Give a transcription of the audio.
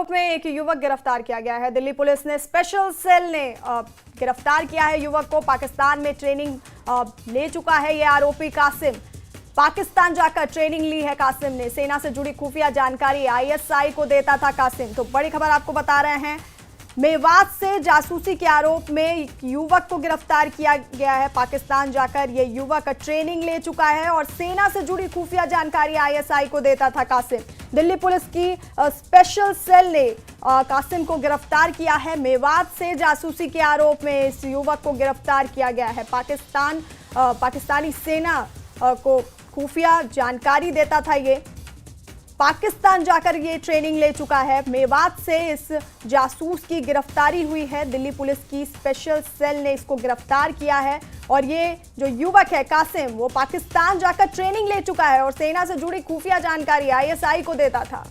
आरोप में एक युवक गिरफ्तार किया गया है। दिल्ली पुलिस ने स्पेशल सेल ने गिरफ्तार किया है युवक को। पाकिस्तान में ट्रेनिंग ले चुका है ये आरोपी कासिम। पाकिस्तान जाकर ट्रेनिंग ली है कासिम ने। सेना से जुड़ी खुफिया जानकारी आईएसआई को देता था कासिम। तो बड़ी खबर आपको बता रहे हैं, मेवात से जासूसी के आरोप में युवक को गिरफ्तार किया गया है। पाकिस्तान जाकर ये युवक ट्रेनिंग ले चुका है और सेना से जुड़ी खुफिया जानकारी आईएसआई को देता था कासिम। दिल्ली पुलिस की स्पेशल सेल ने कासिम को गिरफ्तार किया है। मेवात से जासूसी के आरोप में इस युवक को गिरफ्तार किया गया है। पाकिस्तानी सेना को खुफिया जानकारी देता था ये। पाकिस्तान जाकर ये ट्रेनिंग ले चुका है। मेवात से इस जासूस की गिरफ्तारी हुई है। दिल्ली पुलिस की स्पेशल सेल ने इसको गिरफ्तार किया है और ये जो युवक है कासिम, वो पाकिस्तान जाकर ट्रेनिंग ले चुका है और सेना से जुड़ी खुफिया जानकारी आईएसआई को देता था।